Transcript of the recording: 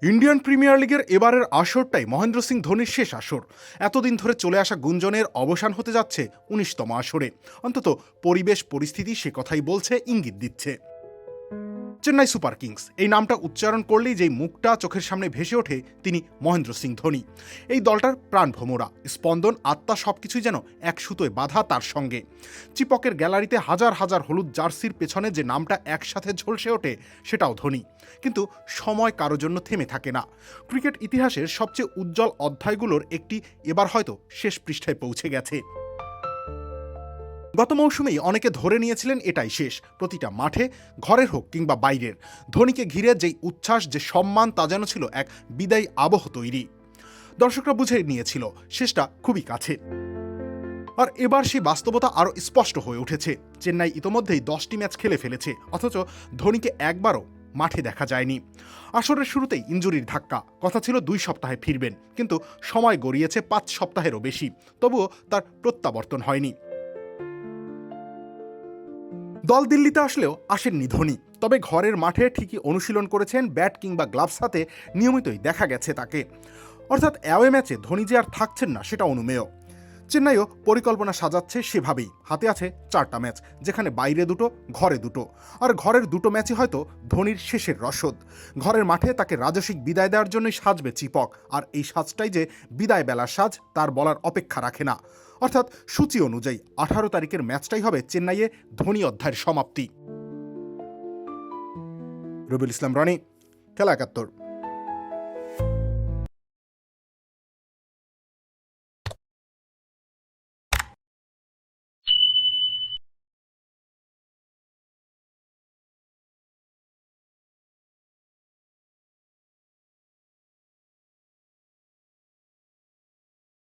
Indian premier লিগের এবারের আসরটাই মহেন্দ্র সিং ধোনির শেষ আসর। এতদিন ধরে চলে আসা গুঞ্জনের অবসান হতে যাচ্ছে ১৯তম আসরে। অন্তত পরিবেশ পরিস্থিতি সে কথাই বলছে, ইঙ্গিত দিচ্ছে। চেন্নাই সুপার কিংস এই নামটা উচ্চারণ করলেই যেই মুখটা চোখের সামনে ভেসে ওঠে তিনি মহেন্দ্র সিং ধোনি। এই দলটার প্রাণ ভোমরা, স্পন্দন, আত্মা সবকিছুই যেন এক সুতোয় বাঁধা তার সঙ্গে। চিপকের গ্যালারিতে হাজার হাজার হলুদ জার্সির পেছনে যে নামটা একসাথে ঝলসে ওঠে সেটাও ধোনি। কিন্তু সময় কারো জন্য থেমে থাকে না। ক্রিকেট ইতিহাসের সবচেয়ে উজ্জ্বল অধ্যায়গুলোর একটি এবার হয়তো শেষ পৃষ্ঠায় পৌঁছে গেছে। গত মৌসুমেই অনেকে ধরে নিয়েছিলেন এটাই শেষ। প্রতিটা মাঠে, ঘরের হোক কিংবা বাইরের, ধোনিকে ঘিরে যেই উচ্ছ্বাস, যে সম্মান, তা যেন ছিল এক বিদায়ী আবহ তৈরি। দর্শকরা বুঝে নিয়েছিল শেষটা খুবই কাছে। আর এবার সেই বাস্তবতা আরও স্পষ্ট হয়ে উঠেছে। চেন্নাই ইতোমধ্যেই 10টি ম্যাচ খেলে ফেলেছে, অথচ ধোনিকে একবারও মাঠে দেখা যায়নি। আসরের শুরুতেই ইনজুরির ধাক্কা। কথা ছিল 2 সপ্তাহে ফিরবেন, কিন্তু সময় গড়িয়েছে 5 সপ্তাহেরও বেশি। তবুও তার প্রত্যাবর্তন হয়নি। দল দিল্লিতে আসলেও আসেননি ধোনি। তবে ঘরের মাঠে ঠিকই অনুশীলন করেছেন, ব্যাট কিংবা গ্লাভস হাতে নিয়মিতই দেখা গেছে তাকে। অর্থাৎ অ্যাওয়ে ম্যাচে ধোনি যে আর থাকছেন না সেটা অনুমেয়। চেন্নাইও পরিকল্পনা সাজাচ্ছে সেভাবেই। হাতে আছে 4টা ম্যাচ, যেখানে বাইরে 2টো, ঘরে 2টো। আর ঘরের 2টো ম্যাচই হয়তো ধোনির শেষের রসদ। ঘরের মাঠে তাকে রাজসিক বিদায় দেওয়ার জন্যই সাজবে চিপক। আর এই সাজটাই যে বিদায় বেলার সাজ তার বলার অপেক্ষা রাখে না। অর্থাৎ সূচি অনুযায়ী 18 তারিখের ম্যাচটাই হবে চেন্নাইয়ে ধোনি অধ্যায়ের সমাপ্তি। রবিউল ইসলাম রনি, খেলা 71।